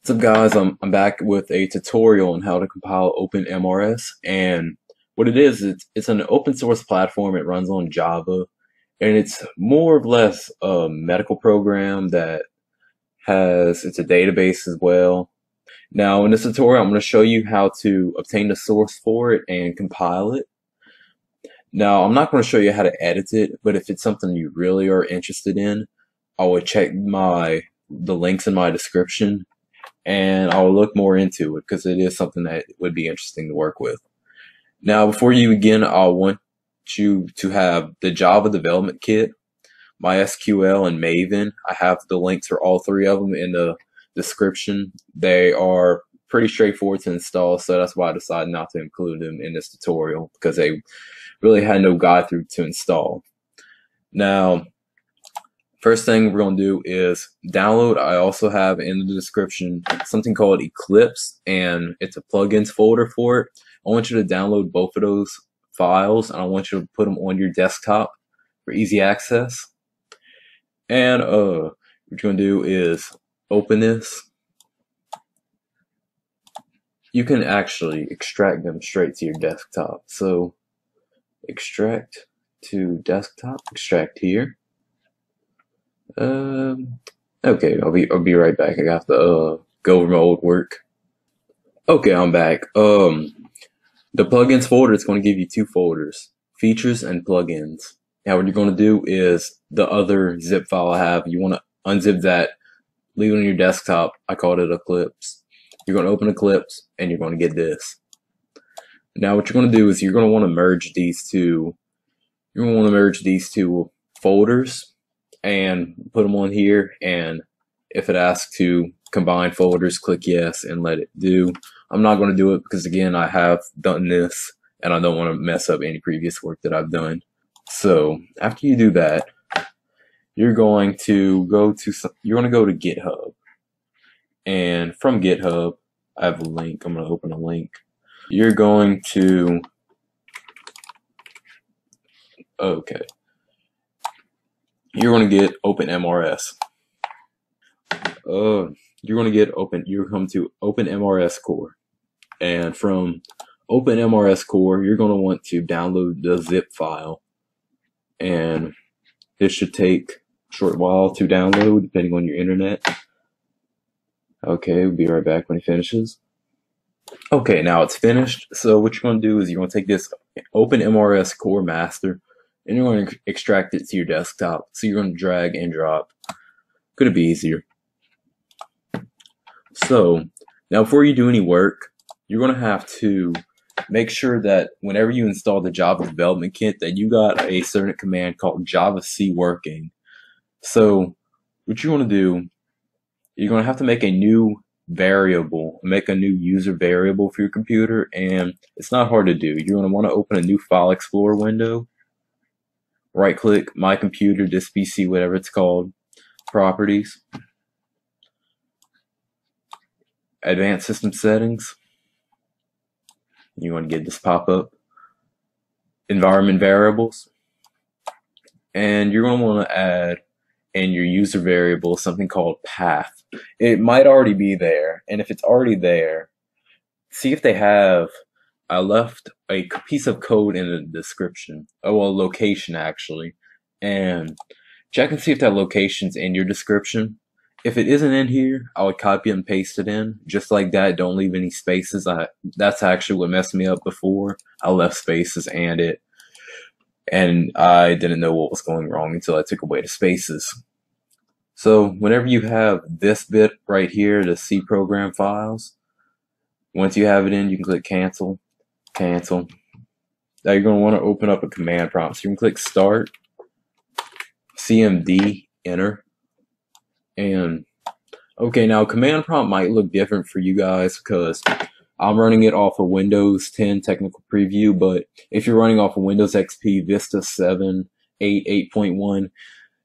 What's up, guys? I'm back with a tutorial on how to compile OpenMRS, and what it is, it's an open source platform. It runs on Java, and it's more or less a medical program that it's a database as well. Now, in this tutorial, I'm going to show you how to obtain the source for it and compile it. Now, I'm not going to show you how to edit it, but if it's something you really are interested in, I would check the links in my description, and I'll look more into it because it is something that would be interesting to work with. Now, before you begin, I want you to have the Java development kit, MySQL, and Maven. I have the links for all three of them in the description. They are pretty straightforward to install, so that's why I decided not to include them in this tutorial, because they really had no guide through to install. Now, first thing we're going to do is download. I also have in the description something called Eclipse, and it's a plugins folder for it. I want you to download both of those files, and I want you to put them on your desktop for easy access. And what you're going to do is open this. You can actually extract them straight to your desktop. So extract to desktop, extract here. Okay, I'll be right back. I have to go over my old work. Okay, I'm back. The plugins folder is going to give you two folders: features and plugins. Now, what you're going to do is the other zip file I have, you want to unzip that, leave it on your desktop. I called it Eclipse. You're going to open Eclipse, and you're going to get this. Now, what you're going to do is you're going to want to merge these two. You're going to want to merge these two folders and put them on here, and if it asks to combine folders, click yes and let it do. I'm not going to do it because, again, I have done this and I don't want to mess up any previous work that I've done. So after you do that, you're going to go to GitHub, and from GitHub I have a link. I'm going to open a link. You're going to you're going to get OpenMRS. You come to OpenMRS core, and from OpenMRS core, you're going to want to download the zip file, and this should take a short while to download depending on your internet. Okay, we'll be right back when it finishes. Okay, now it's finished. So what you're going to do is you're going to take this OpenMRS core master, and you're going to extract it to your desktop. So you're going to drag and drop. Could it be easier? So now, before you do any work, you're going to have to make sure that whenever you install the Java development kit, that you got a certain command called javac working. So what you want to do, you're going to have to make a new variable, make a new user variable for your computer, and it's not hard to do. You're going to want to open a new File Explorer window, right click, My Computer, this PC, whatever it's called, Properties, Advanced System Settings. You want to get this pop up, Environment Variables, and you're going to want to add in your user variable something called path. It might already be there, and if it's already there, see if they have. I left a piece of code in the description, location actually, and check and see if that location's in your description. If it isn't in here, I would copy and paste it in, just like that. Don't leave any spaces. That's actually what messed me up before. I left spaces and I didn't know what was going wrong until I took away the spaces. So whenever you have this bit right here, the C program files, once you have it in, you can click cancel, cancel. Now you're going to want to open up a command prompt. So you can click start, CMD, enter. And okay, now command prompt might look different for you guys because I'm running it off of Windows 10 Technical Preview, but if you're running off of Windows XP, Vista 7, 8, 8.1,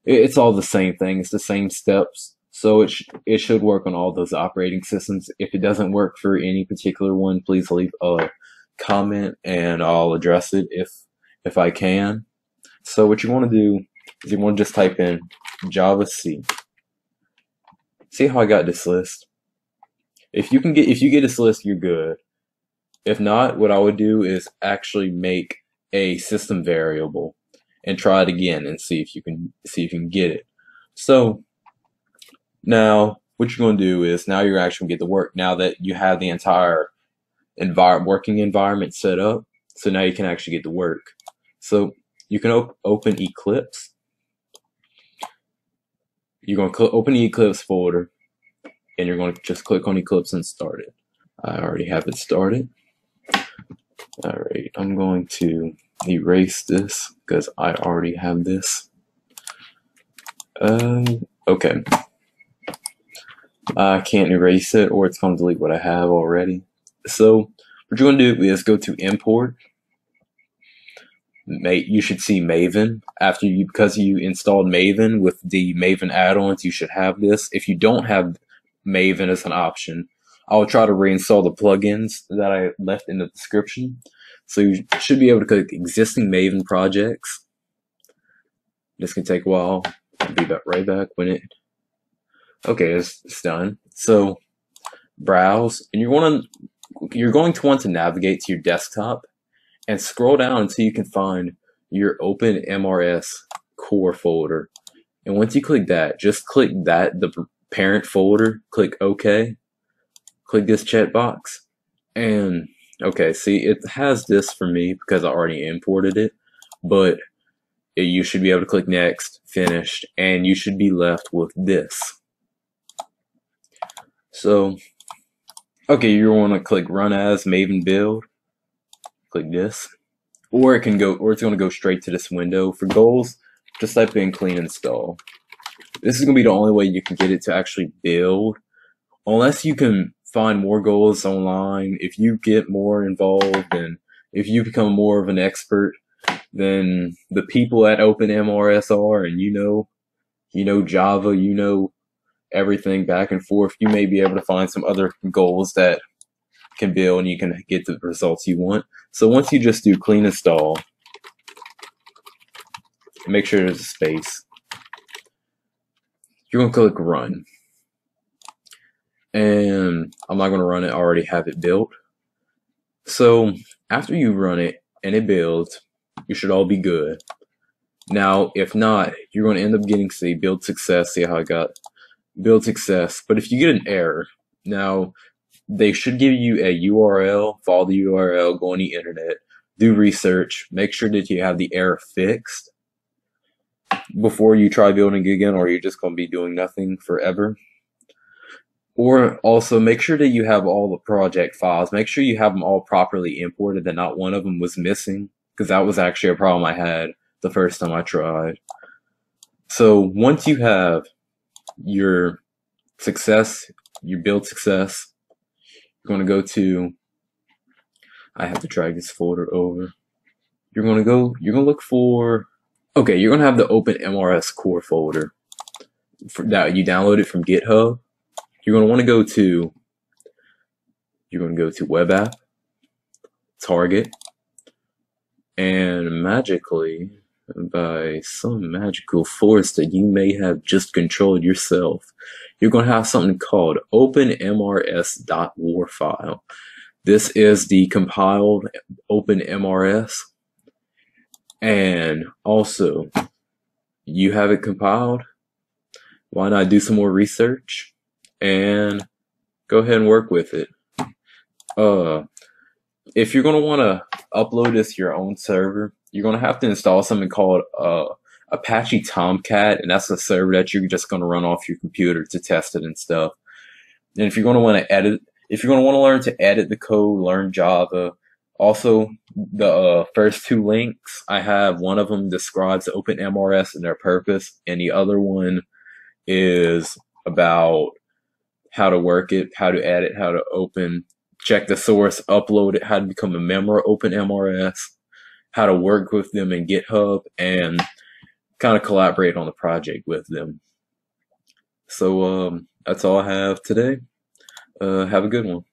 it's all the same thing. It's the same steps. So it should work on all those operating systems. If it doesn't work for any particular one, please leave a comment and I'll address it if I can. So what you want to do is you want to just type in javac. See how I got this list? If you get this list, you're good. If not, what I would do is actually make a system variable and try it again and see if you can get it. So now what you're going to do is now you're actually going to get the work now that you have the entire working environment set up. So now you can actually get the work. So you can open Eclipse. You're going to open the Eclipse folder, and you're going to just click on Eclipse and start it. I already have it started. All right, I'm going to erase this because I already have this. Okay. I can't erase it, or it's going to delete what I have already. So what you're going to do is go to Import. You should see Maven because you installed Maven with the Maven add-ons. You should have this. If you don't have Maven as an option, I'll try to reinstall the plugins that I left in the description. So you should be able to click existing Maven projects. This can take a while. I'll be right back when it. Okay, it's done. So browse, and you're going to want to navigate to your desktop and scroll down until you can find your OpenMRS core folder. And once you click that, just click the parent folder, click OK, click this checkbox, and okay, see, it has this for me because I already imported it, but you should be able to click next, finished, and you should be left with this. So, okay, you want to click Run As Maven Build. Click this, or it's going to go straight to this window. For goals, just type in clean install. This is going to be the only way you can get it to actually build, unless you can find more goals online. If you get more involved and if you become more of an expert than the people at OpenMRS are, and you know Java, you know everything back and forth, you may be able to find some other goals that can build and you can get the results you want. So once you just do clean install, make sure there's a space. You're going to click run. And I'm not going to run it, I already have it built. So after you run it and it builds, you should all be good. Now, if not, you're going to end up getting, say, build success. See how I got build success. But if you get an error, now they should give you a URL, follow the URL, go on the internet, do research, make sure that you have the error fixed before you try building again, or you're just going to be doing nothing forever. Or also make sure that you have all the project files. Make sure you have them all properly imported, that not one of them was missing, because that was actually a problem I had the first time I tried. So once you have your success, your build success, you're going to go to, I have to drag this folder over. You're going to look for, okay, you're going to have the OpenMRS core folder that you downloaded from GitHub. You're going to want to go to Web App, Target, and magically, by some magical force that you may have just controlled yourself, you're going to have something called OpenMRS.war file. This is the compiled OpenMRS, and also you have it compiled. Why not do some more research and go ahead and work with it? If you're going to want to upload this to your own server, you're going to have to install something called Apache Tomcat, and that's a server that you're just going to run off your computer to test it and stuff. And if you're going to want to learn to edit the code, learn Java. Also, the first two links I have, one of them describes OpenMRS and their purpose, and the other one is about how to work it, how to add it, how to open, check the source, upload it, how to become a member of OpenMRS, how to work with them in GitHub, and kind of collaborate on the project with them. So that's all I have today. Have a good one.